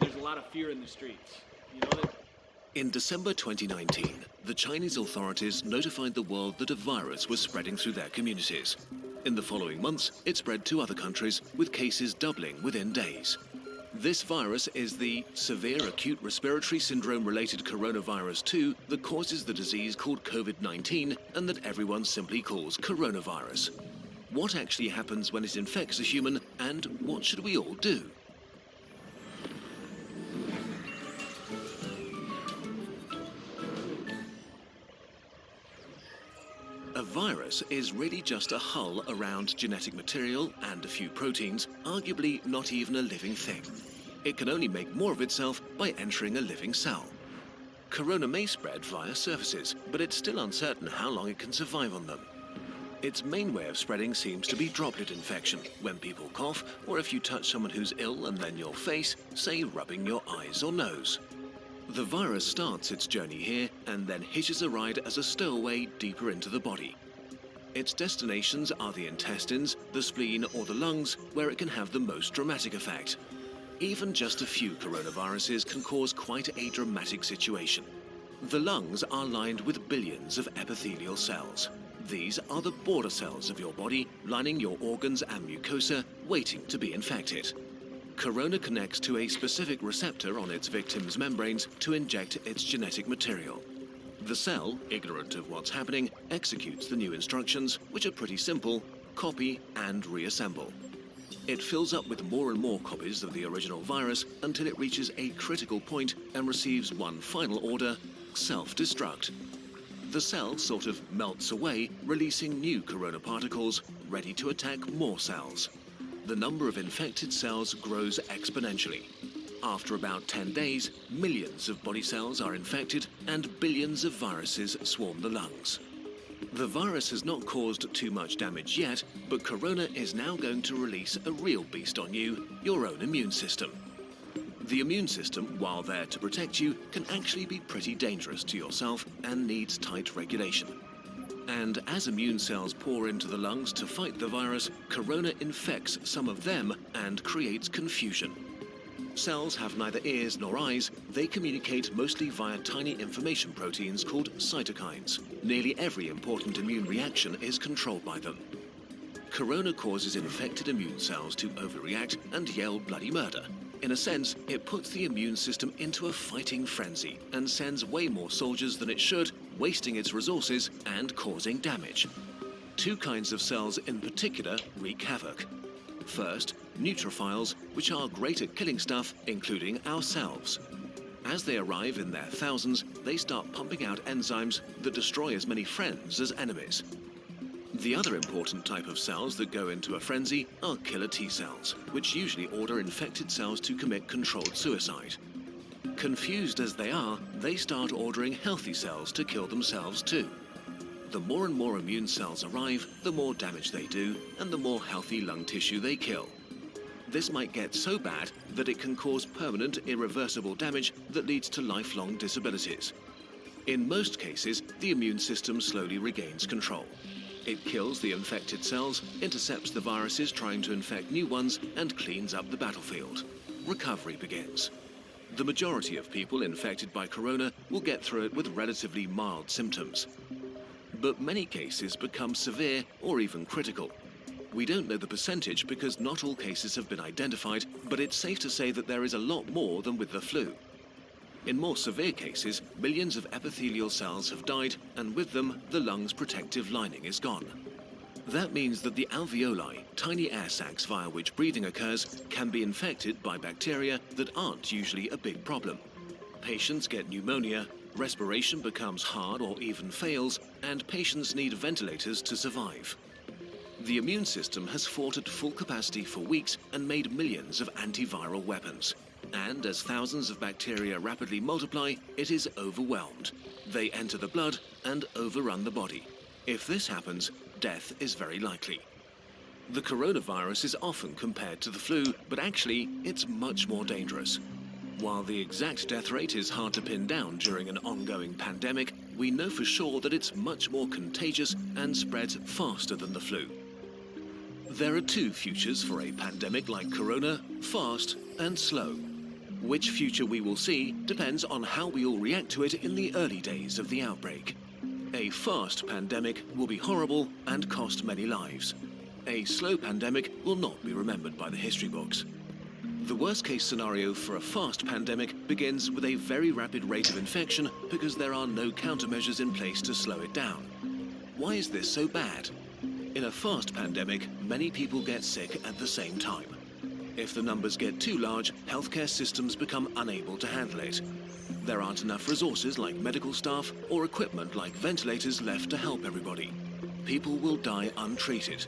There's a lot of fear in the streets. You know that? In December 2019, the Chinese authorities notified the world that a virus was spreading through their communities. In the following months, it spread to other countries, with cases doubling within days. This virus is the severe acute respiratory syndrome-related coronavirus 2 that causes the disease called COVID-19 and that everyone simply calls coronavirus. What actually happens when it infects a human, and what should we all do? A virus is really just a hull around genetic material and a few proteins, arguably not even a living thing. It can only make more of itself by entering a living cell. Corona may spread via surfaces, but it's still uncertain how long it can survive on them. Its main way of spreading seems to be droplet infection, when people cough, or if you touch someone who's ill and then your face, say rubbing your eyes or nose. The virus starts its journey here and then hitches a ride as a stowaway deeper into the body. Its destinations are the intestines, the spleen or the lungs, where it can have the most dramatic effect. Even just a few coronaviruses can cause quite a dramatic situation. The lungs are lined with billions of epithelial cells. These are the border cells of your body, lining your organs and mucosa, waiting to be infected. Corona connects to a specific receptor on its victim's membranes to inject its genetic material. The cell, ignorant of what's happening, executes the new instructions, which are pretty simple: copy and reassemble. It fills up with more and more copies of the original virus until it reaches a critical point and receives one final order: self-destruct. The cell sort of melts away, releasing new corona particles, ready to attack more cells. The number of infected cells grows exponentially. After about 10 days, millions of body cells are infected and billions of viruses swarm the lungs. The virus has not caused too much damage yet, but Corona is now going to release a real beast on you, your own immune system. The immune system, while there to protect you, can actually be pretty dangerous to yourself and needs tight regulation. And as immune cells pour into the lungs to fight the virus, Corona infects some of them and creates confusion. Cells have neither ears nor eyes. They communicate mostly via tiny information proteins called cytokines. Nearly every important immune reaction is controlled by them. Corona causes infected immune cells to overreact and yell bloody murder. In a sense, it puts the immune system into a fighting frenzy and sends way more soldiers than it should, wasting its resources and causing damage. Two kinds of cells in particular wreak havoc. First, neutrophils, which are great at killing stuff, including ourselves. As they arrive in their thousands, they start pumping out enzymes that destroy as many friends as enemies. The other important type of cells that go into a frenzy are killer T cells, which usually order infected cells to commit controlled suicide. Confused as they are, they start ordering healthy cells to kill themselves too. The more and more immune cells arrive, the more damage they do, and the more healthy lung tissue they kill. This might get so bad that it can cause permanent, irreversible damage that leads to lifelong disabilities. In most cases, the immune system slowly regains control. It kills the infected cells, intercepts the viruses trying to infect new ones, and cleans up the battlefield. Recovery begins. The majority of people infected by corona will get through it with relatively mild symptoms. But many cases become severe or even critical. We don't know the percentage because not all cases have been identified, but it's safe to say that there is a lot more than with the flu. In more severe cases, millions of epithelial cells have died, and with them, the lung's protective lining is gone. That means that the alveoli, tiny air sacs via which breathing occurs, can be infected by bacteria that aren't usually a big problem. Patients get pneumonia, respiration becomes hard or even fails, and patients need ventilators to survive. The immune system has fought at full capacity for weeks and made millions of antiviral weapons. And as thousands of bacteria rapidly multiply, it is overwhelmed. They enter the blood and overrun the body. If this happens, death is very likely. The coronavirus is often compared to the flu, but actually, it's much more dangerous. While the exact death rate is hard to pin down during an ongoing pandemic, we know for sure that it's much more contagious and spreads faster than the flu. There are two futures for a pandemic like corona: fast and slow. Which future we will see depends on how we all react to it in the early days of the outbreak. A fast pandemic will be horrible and cost many lives. A slow pandemic will not be remembered by the history books. The worst-case scenario for a fast pandemic begins with a very rapid rate of infection because there are no countermeasures in place to slow it down. Why is this so bad? In a fast pandemic, many people get sick at the same time. If the numbers get too large, healthcare systems become unable to handle it. There aren't enough resources like medical staff or equipment like ventilators left to help everybody. People will die untreated.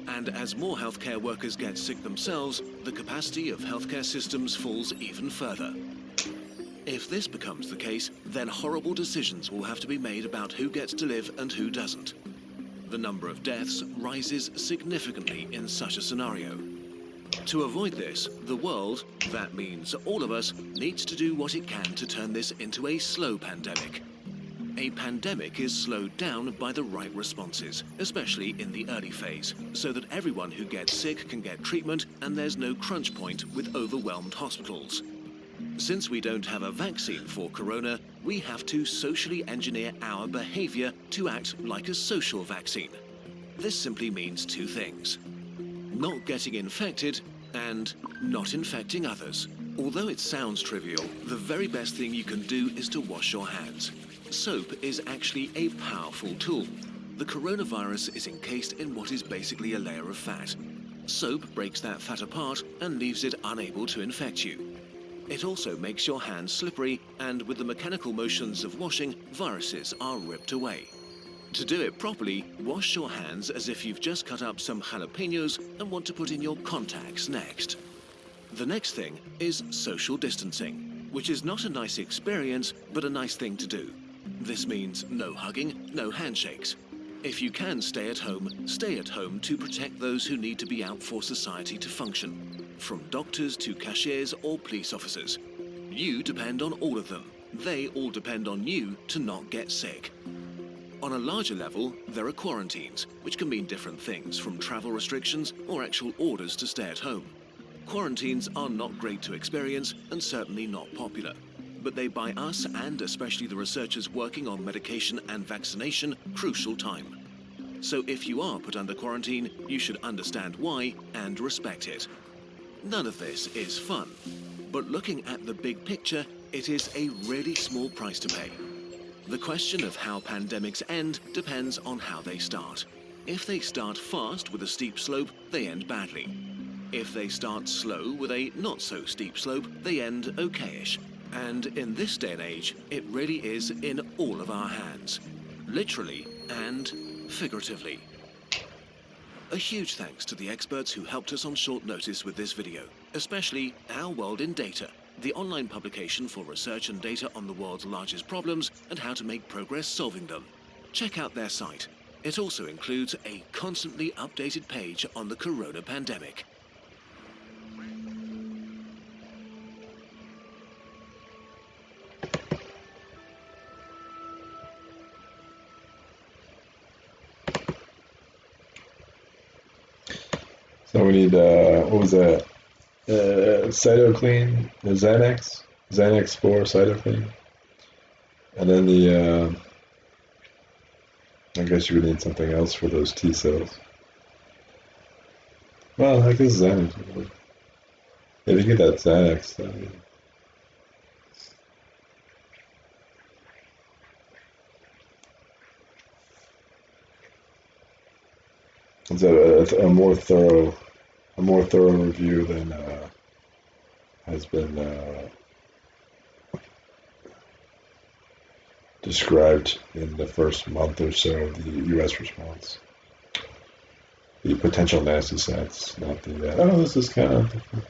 And as more healthcare workers get sick themselves, the capacity of healthcare systems falls even further. If this becomes the case, then horrible decisions will have to be made about who gets to live and who doesn't. The number of deaths rises significantly in such a scenario. To avoid this, the world, that means all of us, needs to do what it can to turn this into a slow pandemic. A pandemic is slowed down by the right responses, especially in the early phase, so that everyone who gets sick can get treatment and there's no crunch point with overwhelmed hospitals. Since we don't have a vaccine for corona, we have to socially engineer our behavior to act like a social vaccine. This simply means two things: not getting infected and not infecting others. Although it sounds trivial, the very best thing you can do is to wash your hands. Soap is actually a powerful tool. The coronavirus is encased in what is basically a layer of fat. Soap breaks that fat apart and leaves it unable to infect you. It also makes your hands slippery, and with the mechanical motions of washing, viruses are ripped away. To do it properly, wash your hands as if you've just cut up some jalapenos and want to put in your contacts next. The next thing is social distancing, which is not a nice experience, but a nice thing to do. This means no hugging, no handshakes. If you can stay at home to protect those who need to be out for society to function, from doctors to cashiers or police officers. You depend on all of them. They all depend on you to not get sick. On a larger level, there are quarantines, which can mean different things, from travel restrictions or actual orders to stay at home. Quarantines are not great to experience and certainly not popular, but they buy us, and especially the researchers working on medication and vaccination, crucial time. So if you are put under quarantine, you should understand why and respect it. None of this is fun, but looking at the big picture, it is a really small price to pay. The question of how pandemics end depends on how they start. If they start fast with a steep slope, they end badly. If they start slow with a not-so-steep slope, they end okayish. And in this day and age, it really is in all of our hands, literally and figuratively. A huge thanks to the experts who helped us on short notice with this video, especially Our World in Data, the online publication for research and data on the world's largest problems and how to make progress solving them. Check out their site. It also includes a constantly updated page on the corona pandemic. So we need, what was that? Cytoclean, the Xanax 4 cytoclean. And then I guess you would need something else for those T cells. Well, I guess Xanax. If you get that Xanax, it's a more thorough review than has been described in the first month or so of the U.S. response. The potential nasty sets, not the, oh, this is kind of different.